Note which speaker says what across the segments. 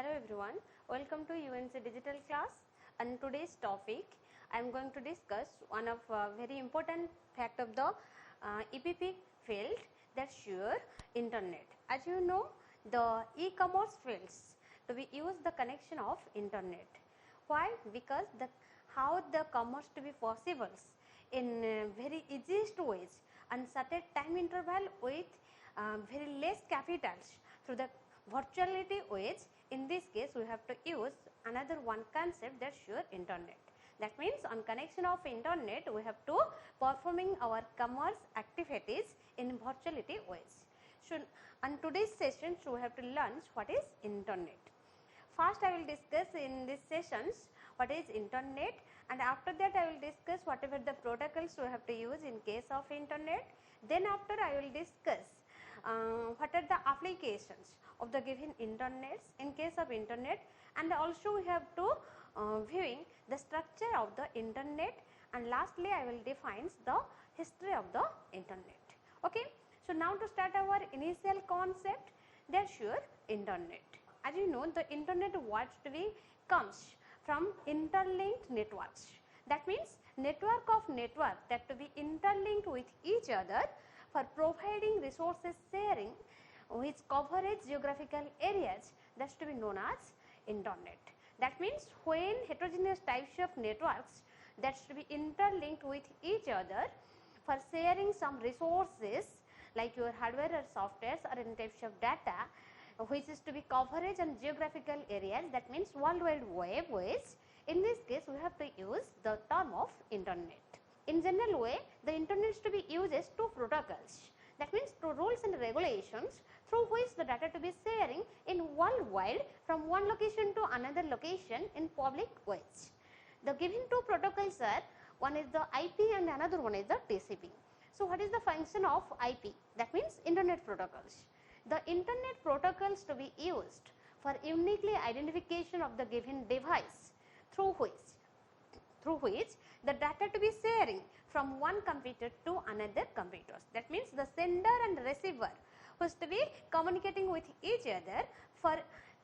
Speaker 1: Hello everyone, welcome to UNC Digital class, and today's topic I am going to discuss one of very important fact of the EPP field, that's your internet. As you know, the e-commerce fields to be use the connection of internet. Why? Because how the commerce to be possible in very easiest ways and certain time interval with very less capitals through the virtuality ways. In this case, we have to use another one concept, that's your internet. That means on connection of internet, we have to performing our commerce activities in virtuality ways. So on today's session, we have to learn what is internet. First, I will discuss in these sessions what is internet, and after that I will discuss whatever the protocols we have to use in case of internet. Then after I will discuss what are the applications of the given internets in case of internet, and also we have to viewing the structure of the internet, and lastly I will define the history of the internet. Okay. So now to start our initial concept, that's your internet. As you know, the internet what to be comes from interlinked networks. That means network of network that to be interlinked with each other for providing resources sharing which coverage geographical areas, that's to be known as internet. That means when heterogeneous types of networks that's to be interlinked with each other for sharing some resources like your hardware or software or any types of data which is to be coverage on geographical areas, that means World Wide Web ways. In this case, we have to use the term of internet. In general way, the internet is to be used as two protocols. That means two rules and regulations through which the data to be sharing in worldwide from one location to another location in public ways. The given two protocols are, one is the IP and another one is the TCP. So what is the function of IP? That means internet protocols. The internet protocols to be used for uniquely identification of the given device through which the data to be sharing from one computer to another computers. That means the sender and receiver who is to be communicating with each other for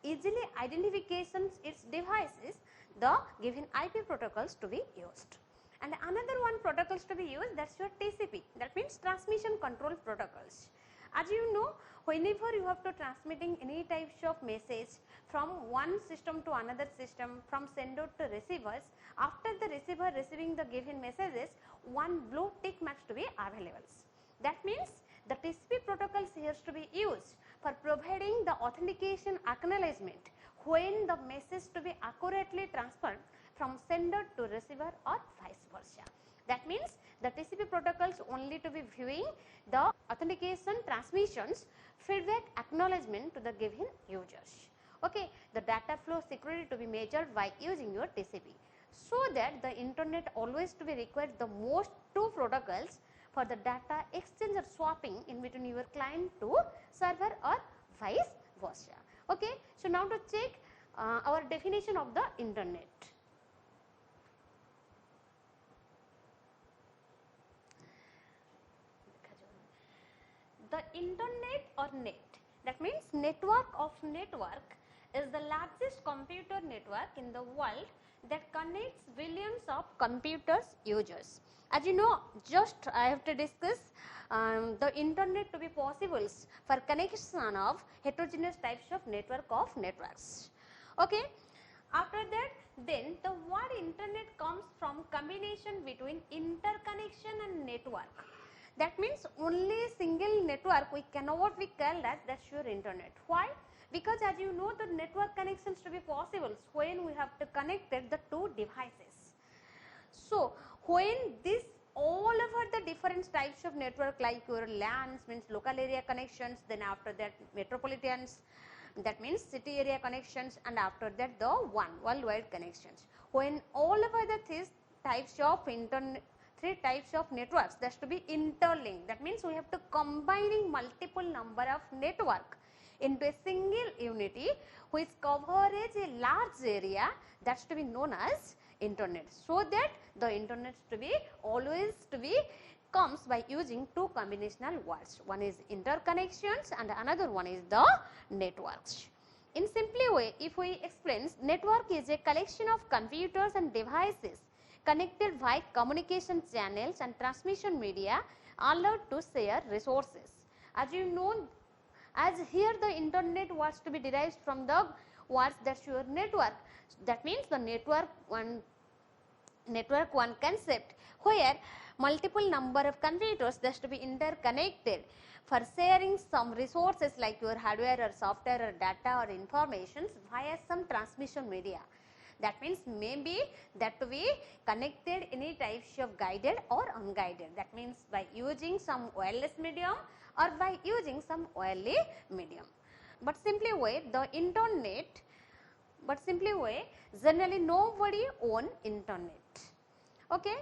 Speaker 1: easily identifications its devices, the given IP protocols to be used. And another one protocols to be used, that's your TCP, that means transmission control protocols. As you know, whenever you have to transmitting any types of message from one system to another system, from sender to receivers, after the receiver receiving the given messages, one blue tick marks to be available. That means the TCP protocols here to be used for providing the authentication acknowledgement when the message to be accurately transferred from sender to receiver or vice versa. That means the TCP protocols only to be viewing the authentication transmissions, feedback acknowledgement to the given users. Okay, the data flow security to be measured by using your TCP, so that the internet always to be required the most two protocols for the data exchange or swapping in between your client to server or vice versa. Okay, so now to check our definition of the internet. The internet or net, that means network of network, is the largest computer network in the world that connects billions of computers users. As you know, just I have to discuss the internet to be possible for connection of heterogeneous types of network of networks. Okay. After that, then the word internet comes from combination between interconnection and network. That means only single network we cannot be called as that's your internet. Why? Because as you know, the network connections to be possible when we have to connect the two devices. So when this all over the different types of network like your LANs means local area connections, then after that metropolitans, that means city area connections, and after that the one worldwide connections. When all over the three types of networks that's to be interlinked, that means we have to combining multiple number of network into a single unity which covers a large area, that's to be known as internet. So that the internet to be always to be comes by using two combinational words, one is interconnections and another one is the networks. In simply way, if we explain, network is a collection of computers and devices connected via communication channels and transmission media allowed to share resources. As you know, as here the internet was to be derived from the words that's your network. That means the network one concept where multiple number of computers that to be interconnected for sharing some resources like your hardware or software or data or information via some transmission media. That means maybe that to be connected any types of guided or unguided. That means by using some wireless medium or by using some wiry medium. But simply way the internet, generally nobody own internet. Okay.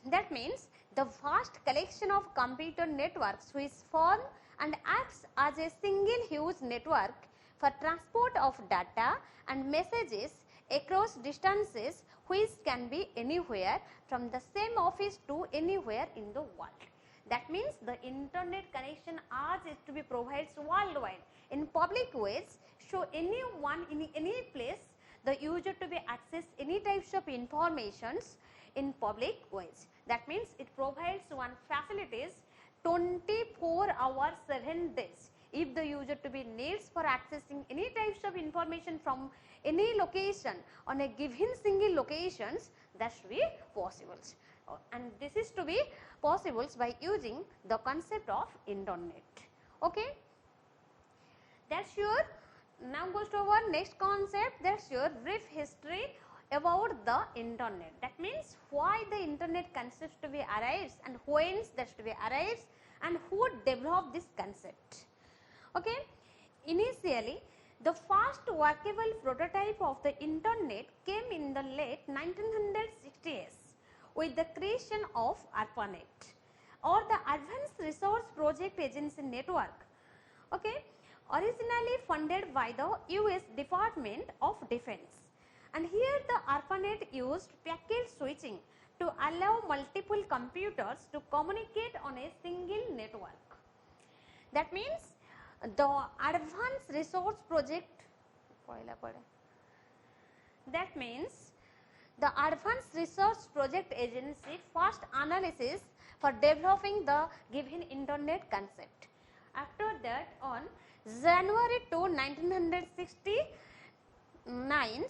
Speaker 1: That means the vast collection of computer networks which form and acts as a single huge network for transport of data and messages across distances which can be anywhere from the same office to anywhere in the world. That means the internet connection as is to be provided worldwide in public ways, so anyone in any place the user to be access any types of informations in public ways. That means it provides one facilities 24 hours 7 days. If the user to be needs for accessing any types of information from any location on a given single locations, that should be possible. And this is to be possible by using the concept of internet. Okay. That's your, now goes to our next concept, that's your brief history about the internet. That means why the internet concept to be arrives and when that to be arrives and who developed this concept. Okay. Initially, the first workable prototype of the internet came in the late 1960s with the creation of ARPANET or the Advanced Resource Project Agency Network. Okay. Originally funded by the US Department of Defense. And here the ARPANET used packet switching to allow multiple computers to communicate on a single network. That means the Advanced Resource Project, that means the Advanced Research Project Agency first analysis for developing the given internet concept. After that, on January 2, 1969,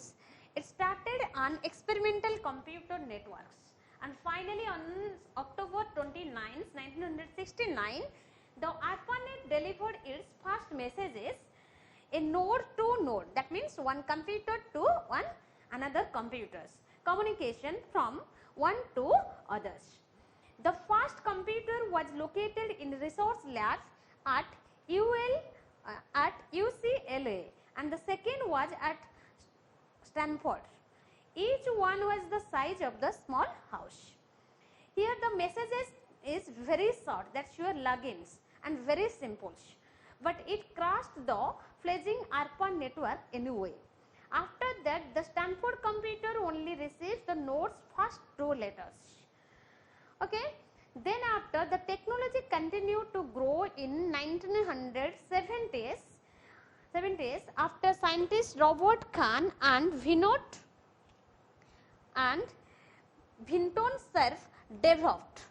Speaker 1: it started on experimental computer networks, and finally on October 29, 1969, the ARPANET delivered its first messages in node to node. That means one computer to one another computers, communication from one to others. The first computer was located in resource labs at UCLA, and the second was at Stanford. Each one was the size of the small house. Here the messages is very short, that's your logins, and very simple, but it crossed the fledgling ARPANET network anyway. After that, the Stanford computer only receives the node's first two letters. Okay. Then after, the technology continued to grow in 1970s after scientists Robert Kahn and Vinton Cerf developed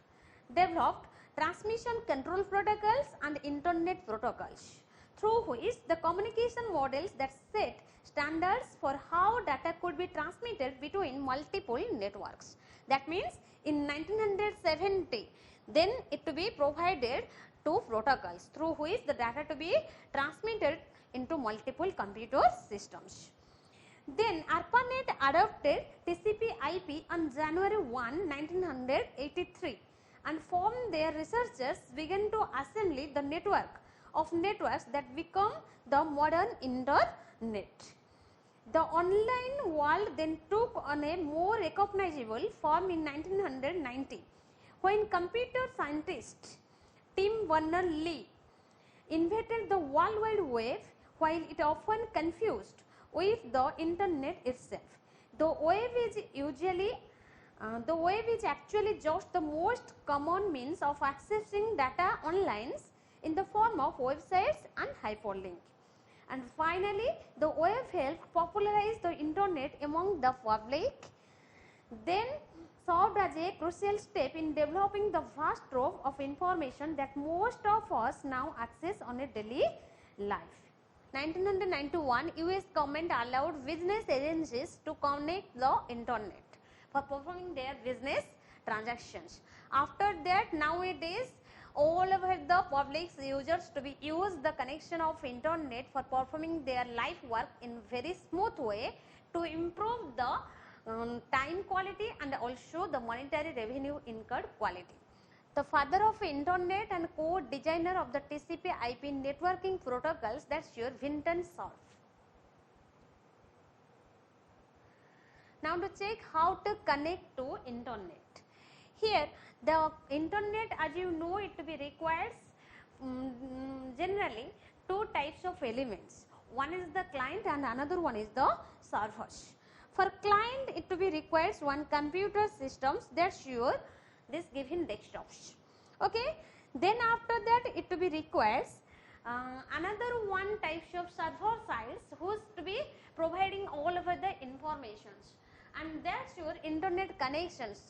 Speaker 1: transmission control protocols and internet protocols, through which the communication models that set standards for how data could be transmitted between multiple networks. That means in 1970, then it to be provided two protocols through which the data to be transmitted into multiple computer systems. Then ARPANET adopted TCP/IP on January 1, 1983, and from there researchers began to assemble the network of networks that become the modern internet. The online world then took on a more recognizable form in 1990, when computer scientist Tim Berners-Lee invented the World Wide Web, while it often confused with the internet itself. The web is actually just the most common means of accessing data online in the form of websites and hyperlink. And finally, the web helped popularize the internet among the public, then served as a crucial step in developing the vast trove of information that most of us now access on a daily life. 1991, US government allowed business agencies to connect the internet for performing their business transactions. After that, nowadays, all over the public users to be use the connection of internet for performing their life work in very smooth way to improve the time quality and also the monetary revenue incurred quality. The father of internet and co-designer of the TCP IP networking protocols, that's your Vinton Cerf. Now to check how to connect to internet. Here the internet, as you know, it requires generally two types of elements. One is the client and another one is the servers. For client, it requires one computer systems, that's your this given desktops. Okay. Then after that, it requires another one types of server sites who's to be providing all over the informations, and that's your internet connections.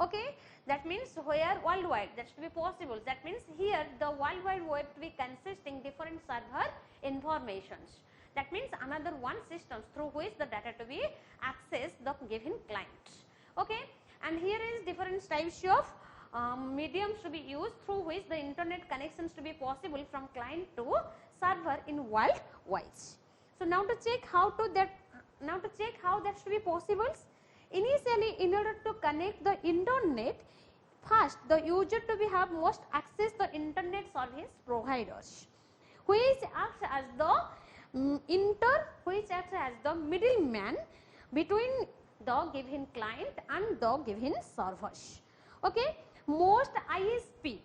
Speaker 1: Okay, that means where worldwide, that's to be possible. That means here the World Wide Web to be consisting different server informations. That means another one systems through which the data to be accessed the given client. Okay, and here is different types of mediums to be used through which the internet connections to be possible from client to server in worldwide. So now to check how that should be possible. Initially, in order to connect the internet, first the user to be have must access the internet service providers, which acts as the middleman between the given client and the given servers. Okay, most ISP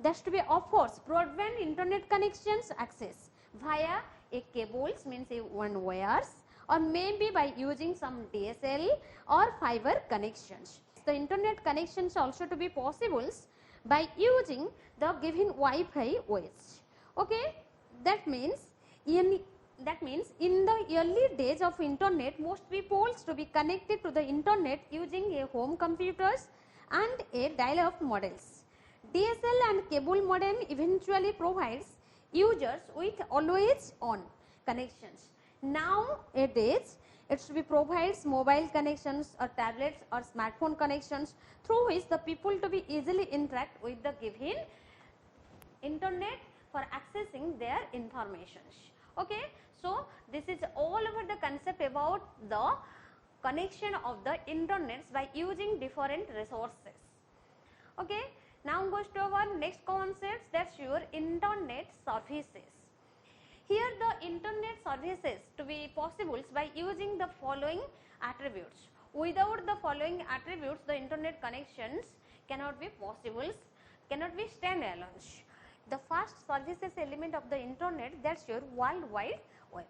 Speaker 1: that to be offers broadband internet connections access via a cables, means a one wires, or maybe by using some DSL or fiber connections. The internet connections also to be possible by using the given Wi-Fi OS. Okay, that means in the early days of internet, most people to be connected to the internet using a home computers and a dial-up models. DSL and cable modem eventually provides users with always on connections. Nowadays, it provides mobile connections or tablets or smartphone connections through which the people to be easily interact with the given internet for accessing their informations. Okay, so this is all over the concept about the connection of the internet by using different resources. Okay, now goes to our next concept, that's your internet services. Here the internet services to be possible by using the following attributes. Without the following attributes, the internet connections cannot be possible, cannot be standalone. The first services element of the internet, that's your World Wide Web.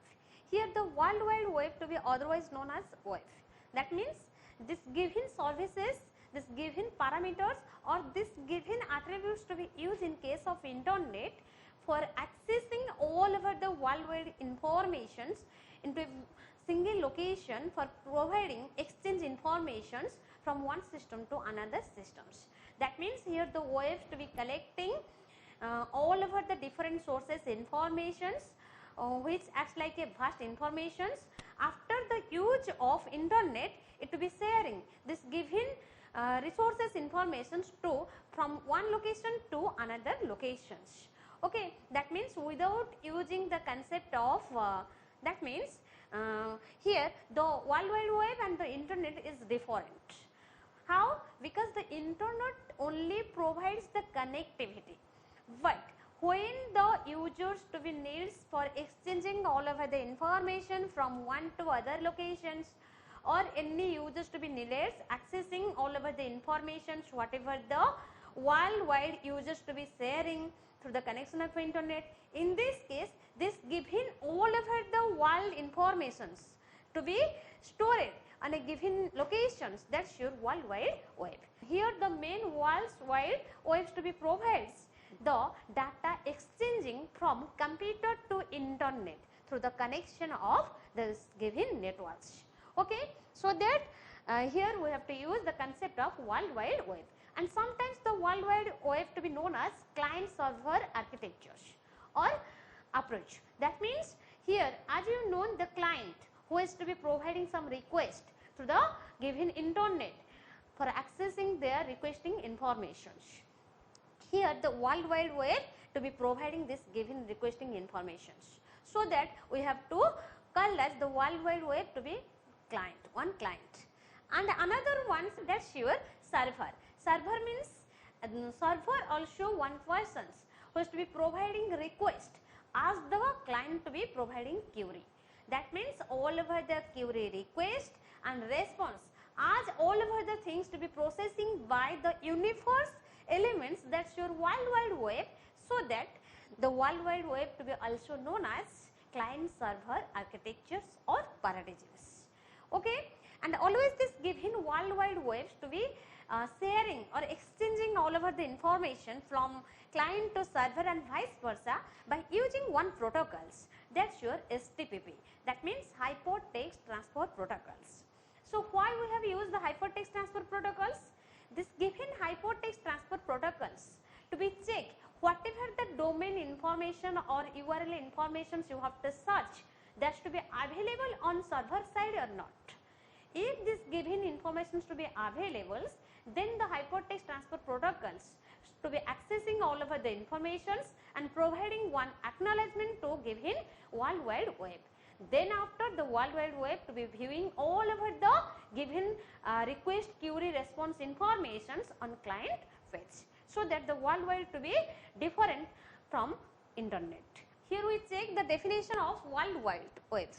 Speaker 1: Here the World Wide Web to be otherwise known as web. That means this given services, this given parameters or this given attributes to be used in case of internet for accessing all over the worldwide informations into a single location for providing exchange informations from one system to another systems. That means here the web to be collecting all over the different sources informations which acts like a vast informations. After the use of internet, it to be sharing this given resources informations to from one location to another locations. Okay, that means without using the concept of that means here the World Wide Web and the internet is different. How? Because the internet only provides the connectivity, but when the users to be needs for exchanging all over the information from one to other locations, or any users to be needs accessing all over the informations whatever the worldwide users to be sharing through the connection of internet, in this case this given all over the world informations to be stored on a given locations, that's your World Wide Web. Here the main World Wide Web to be provides the data exchanging from computer to internet through the connection of this given networks. Okay, so that here we have to use the concept of World Wide Web, and sometimes the World Wide Web to be known as client server architectures or approach. That means here, as you know, the client who is to be providing some request to the given internet for accessing their requesting informations. Here the World Wide Web to be providing this given requesting informations. So that we have to call as the World Wide Web to be client, one client. And another one, that's your server. Server means server also one person who is to be providing request as the client to be providing query. That means all over the query request and response as all over the things to be processing by the universe elements, that's your World Wide Web. So that the World Wide Web to be also known as client server architectures or paradigms. Okay, and always this given World Wide Webs to be sharing or exchanging all over the information from client to server and vice versa by using one protocols, that's your HTTP, that means Hypertext Transfer Protocols. So why we have used the Hypertext Transfer Protocols? This given Hypertext Transfer Protocols to be checked whatever the domain information or URL information you have to search, that's to be available on server side or not. If this given information to be available, then the Hypertext Transfer Protocols to be accessing all over the informations and providing one acknowledgement to given World Wide Web. Then after the World Wide Web to be viewing all over the given request query response informations on client fetch. So that the World Wide to be different from internet. Here we check the definition of World Wide Web.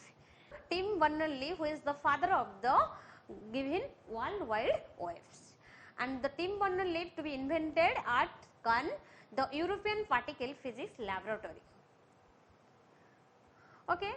Speaker 1: Tim Berners-Lee, who is the father of the given World Wide Webs, and the Tim Berners-Lee to be invented at CERN, the European Particle Physics Laboratory. Okay.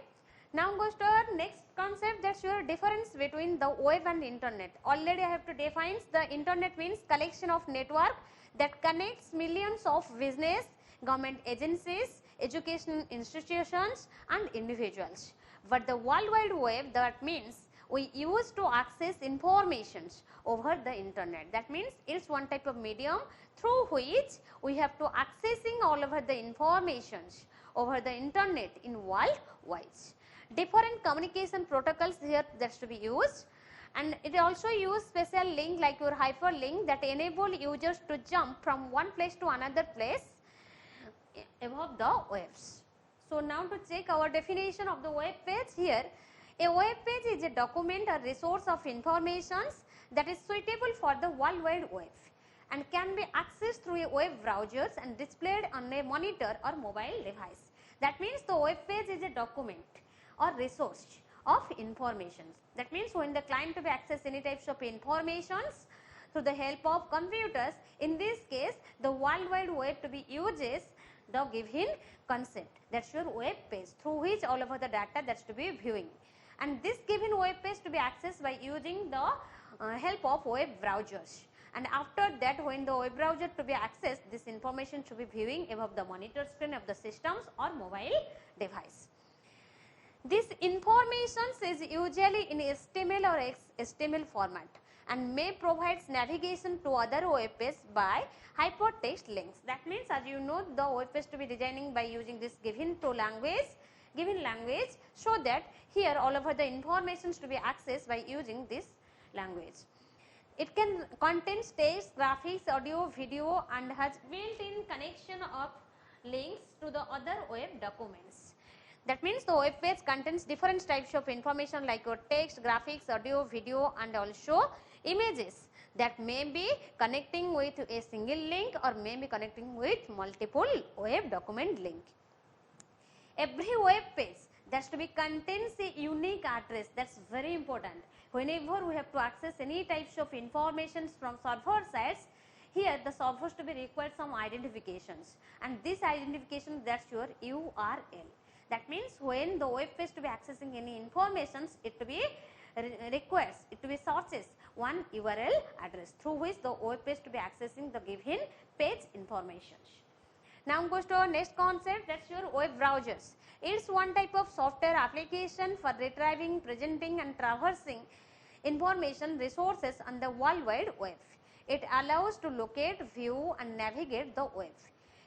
Speaker 1: Now goes to our next concept, that's your difference between the web and internet. Already I have to define the internet means collection of network that connects millions of business, government agencies, educational institutions and individuals. But the World Wide Web, that means we use to access informations over the internet. That means it's one type of medium through which we have to accessing all over the informations over the internet in worldwide. Different communication protocols here that's to be used, and it also use special link like your hyperlink that enable users to jump from one place to another place above the waves. So now to check our definition of the web page here. A web page is a document or resource of informations that is suitable for the World Wide Web and can be accessed through a web browsers and displayed on a monitor or mobile device. That means the web page is a document or resource of informations. That means when the client to be access any types of informations through the help of computers, in this case the World Wide Web to be uses the given concept, that's your web page through which all over the data that's to be viewing, and this given web page to be accessed by using the help of web browsers, and after that when the web browser to be accessed, this information should be viewing above the monitor screen of the systems or mobile device. This information is usually in HTML or XML format and may provide navigation to other web pages by hypertext links. That means as you know the web page to be designing by using this given language, so that here all over the informations to be accessed by using this language. It can contains text, graphics, audio, video and has built-in connection of links to the other web documents. That means the web page contains different types of information like your text, graphics, audio, video and also images that may be connecting with a single link or may be connecting with multiple web document link. Every web page that's to be contains a unique address, that's very important. Whenever we have to access any types of information from server sites, here the servers to be required some identifications, and this identification that's your URL. That means when the web page to be accessing any informations, it to be requires, it to be searches one URL address through which the web page to be accessing the given page information. Now goes to our next concept, that's your web browsers. It's one type of software application for retrieving, presenting and traversing information resources on the World Wide Web. It allows to locate, view and navigate the web.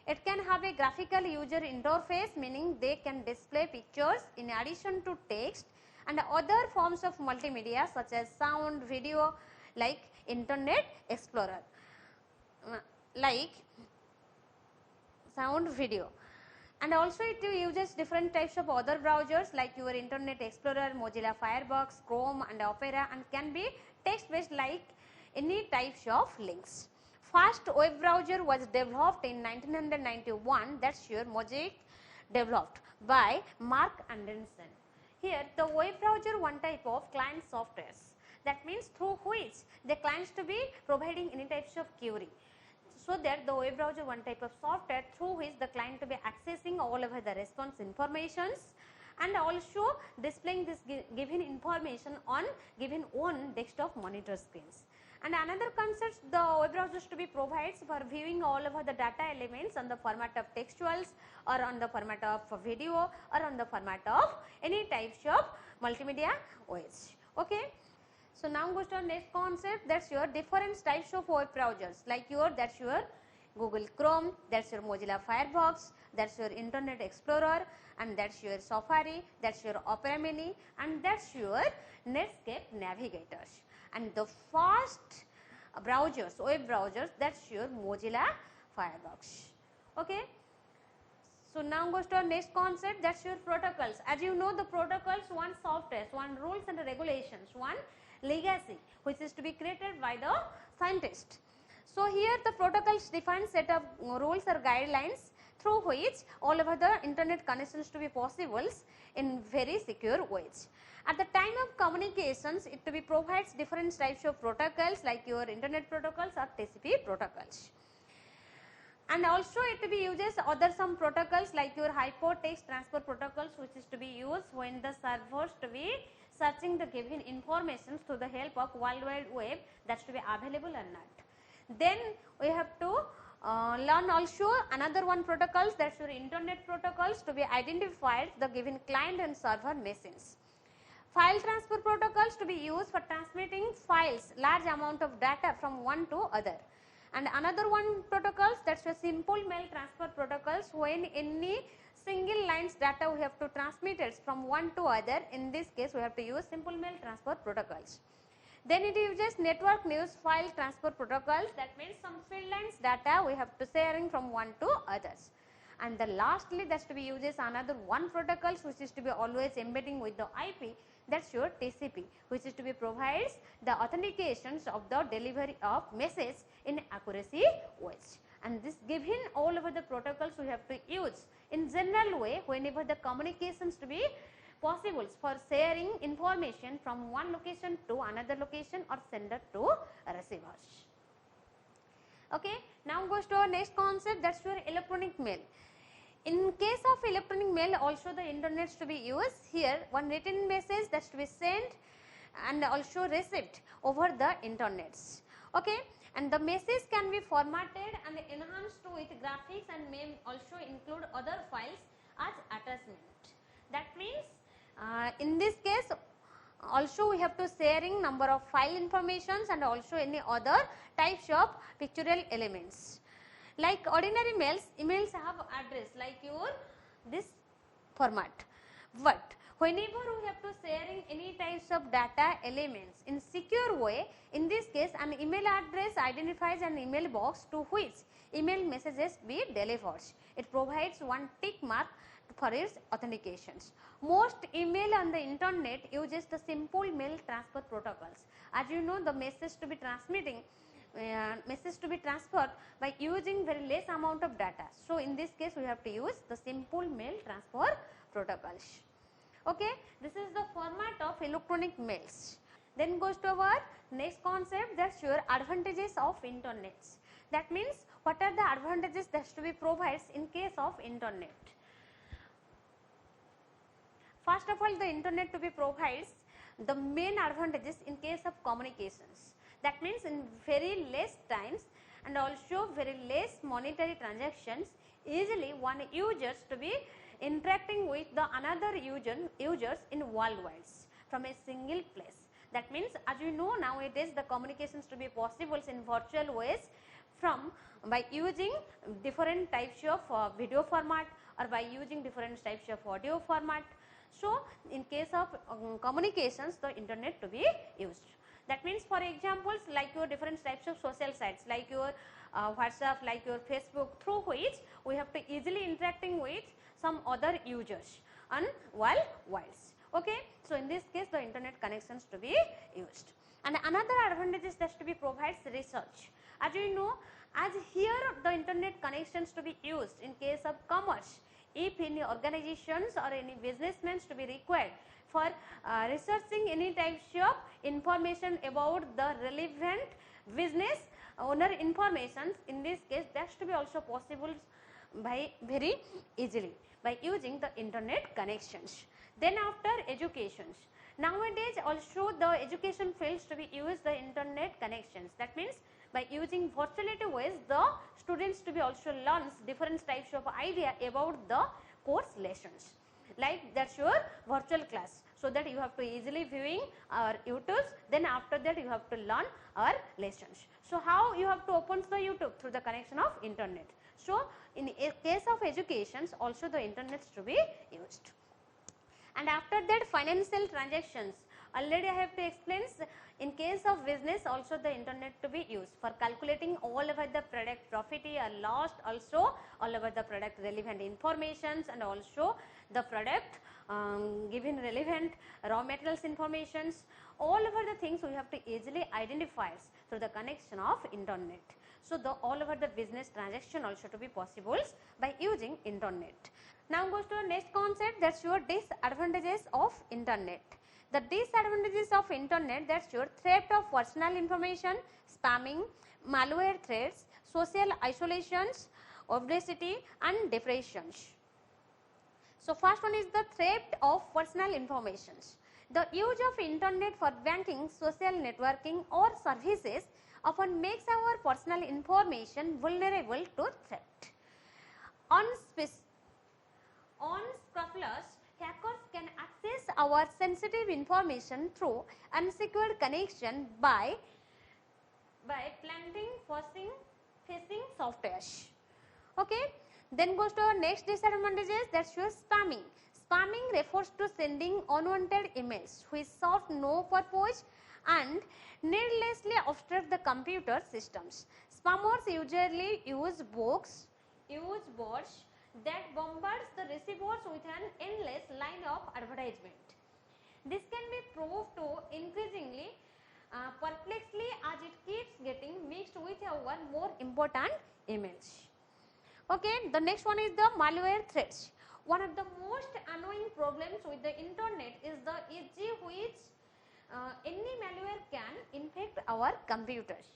Speaker 1: It can have a graphical user interface, meaning they can display pictures in addition to text and other forms of multimedia such as sound, video, like Internet Explorer, like sound, video. And also it uses different types of other browsers like your Internet Explorer, Mozilla Firefox, Chrome and Opera, and can be text based like any types of links. First web browser was developed in 1991, that's your Mosaic, developed by Mark Anderson. Here the web browser one type of client softwares, that means through which the clients to be providing any types of query. So that the web browser one type of software through which the client to be accessing all over the response informations and also displaying this given information on given own desktop monitor screens. And another concept the web browsers to be provides for viewing all over the data elements on the format of textuals or on the format of video or on the format of any types of multimedia OS. Okay. So now goes to our next concept, that's your different types of web browsers, like that's your Google Chrome, that's your Mozilla Firefox, that's your Internet Explorer, and that's your Safari, that's your Opera Mini, and that's your Netscape Navigators. And the first browsers, web browsers, that's your Mozilla Firefox. Okay. So now goes to our next concept, that's your protocols. As you know, the protocols, one software, one rules and regulations, one legacy which is to be created by the scientist. So here the protocols define set of rules or guidelines through which all over the internet connections to be possible in very secure ways. At the time of communications, it to be provides different types of protocols like your internet protocols or TCP protocols. And also it to be uses other some protocols like your hypertext transfer protocols, which is to be used when the servers to be searching the given information through the help of World Wide Web, that's to be available or not. Then we have to learn also another one protocols, that's your internet protocols to be identified the given client and server machines. File transfer protocols to be used for transmitting files, large amount of data from one to other. And another one protocols, that's your simple mail transfer protocols, when any single lines data we have to transmit it from one to other. In this case we have to use simple mail transfer protocols. Then it uses network news file transfer protocols, that means some field lines data we have to sharing from one to others. And the lastly that's to be uses another one protocols which is to be always embedding with the IP, that's your TCP, which is to be provides the authentications of the delivery of message in accuracy ways. And this given all over the protocols we have to use in general way whenever the communications to be possible for sharing information from one location to another location or sender to receivers. Okay. Now goes to our next concept, that's your electronic mail. In case of electronic mail also the internets to be used. Here one written message that's to be sent and also received over the internets. Okay. And the message can be formatted and enhanced with graphics and may also include other files as attachment. That means in this case also we have to sharing number of file informations and also any other types of pictorial elements. Like ordinary mails, emails have address like your this format, but whenever we have to sharing any types of data elements in secure way, in this case an email address identifies an email box to which email messages be delivered. It provides one tick mark for its authentications. Most email on the internet uses the simple mail transfer protocols. As you know, the message to be transmitting message to be transferred by using very less amount of data. So in this case we have to use the simple mail transfer protocols. Okay, this is the format of electronic mails. Then goes to our next concept, that's your advantages of internet. That means what are the advantages that to be provides in case of internet. First of all, the internet to be provides the main advantages in case of communications. That means in very less times and also very less monetary transactions, easily one users to be interacting with the another users in worldwide from a single place. That means, as you know, nowadays the communications to be possible in virtual ways from by using different types of video format or by using different types of audio format. So, in case of communications, the internet to be used. That means, for examples, like your different types of social sites, like your WhatsApp, like your Facebook, through which we have to easily interacting with some other users on worldwide. Okay. So, in this case, the internet connections to be used. And another advantage is that to be provides research. As you know, as here the internet connections to be used in case of commerce, if any organizations or any businessmen to be required for researching any types of information about the relevant business owner information, in this case that to be also possible by very easily by using the internet connections. Then after educations, nowadays also the education fields to be used the internet connections. That means by using virtuality ways, the students to be also learns different types of idea about the course lessons. Like that's your virtual class, so that you have to easily viewing our YouTubes. Then after that you have to learn our lessons. So how you have to open the YouTube? Through the connection of internet. So in a case of educations, also the internet to be used. And after that, financial transactions, already I have to explain. In case of business, also the internet to be used for calculating all over the product profit or loss, also all over the product relevant informations, and also the product given relevant raw materials informations, all over the things we have to easily identify through the connection of internet. So the all over the business transaction also to be possible by using internet. Now goes to the next concept, that's your disadvantages of internet. The disadvantages of internet, that's your theft of personal information, spamming, malware threats, social isolations, obesity and depressions. So first one is the theft of personal information. The use of internet for banking, social networking or services often makes our personal information vulnerable to theft. Unscrupulous hackers can access our sensitive information through unsecured connection by planting phishing softwares. Okay. Then goes to our next disadvantages, that's your spamming. Spamming refers to sending unwanted emails which serve no purpose and needlessly obstruct the computer systems. Spammers usually use bots that bombards the receivers with an endless line of advertisement. This can be proved to increasingly perplexly as it keeps getting mixed with our more important emails. Okay, the next one is the malware threats. One of the most annoying problems with the internet is the easy which any malware can infect our computers.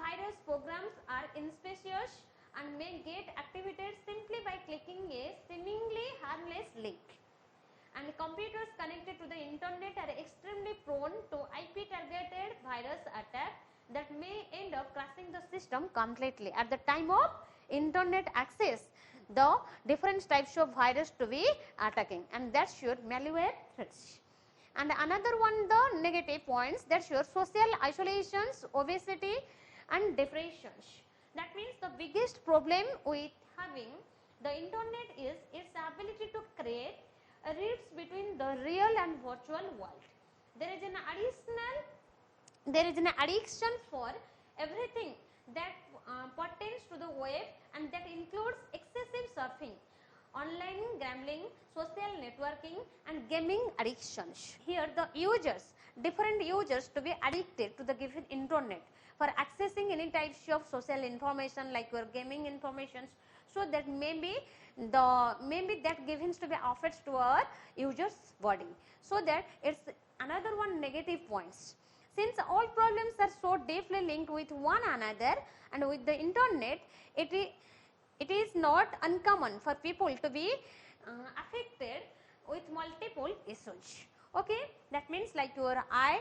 Speaker 1: Virus programs are insidious and may get activated simply by clicking a seemingly harmless link. And computers connected to the internet are extremely prone to IP targeted virus attack that may end up crashing the system completely. At the time of internet access, the different types of virus to be attacking, and that's your malware threats. And another one, the negative points, that's your social isolations, obesity and depressions. That means the biggest problem with having the internet is its ability to create rifts between the real and virtual world. There is an addiction for everything that pertains to the web, and that includes excessive surfing, online gambling, social networking and gaming addictions. Here the different users to be addicted to the given internet for accessing any types of social information like your gaming information, so that maybe that given to be affects to our users body. So that it's another one negative points. Since all problems are so deeply linked with one another, and with the internet, it is not uncommon for people to be affected with multiple issues. Okay, that means like your eye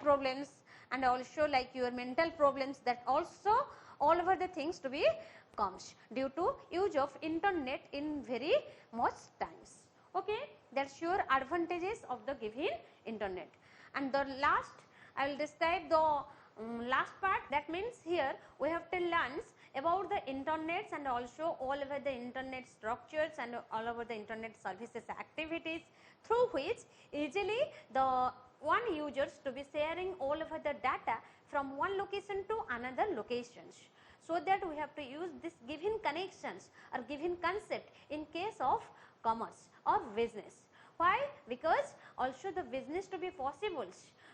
Speaker 1: problems, and also like your mental problems, that also all over the things to be comes due to use of internet in very much times. Okay, that's sure advantages of the given internet. And the last I will describe the last part, that means here we have to learn about the internets and also all over the internet structures and all over the internet services activities through which easily the one users to be sharing all over the data from one location to another locations. So that we have to use this given connections or given concept in case of commerce or business. Why? Because also the business to be possible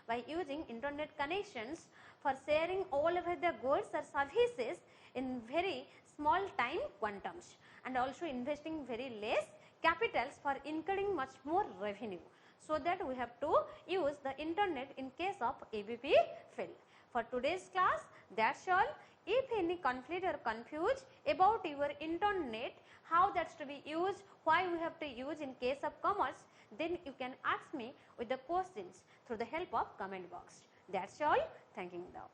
Speaker 1: by using internet connections for sharing all over the goods or services in very small time quantums, and also investing very less capitals for incurring much more revenue. So that we have to use the internet in case of ABP field. For today's class, that's all. If any conflict or confused about your internet, how that's to be used, why we have to use in case of commerce, then you can ask me with the questions through the help of comment box. That's all. Thank you now.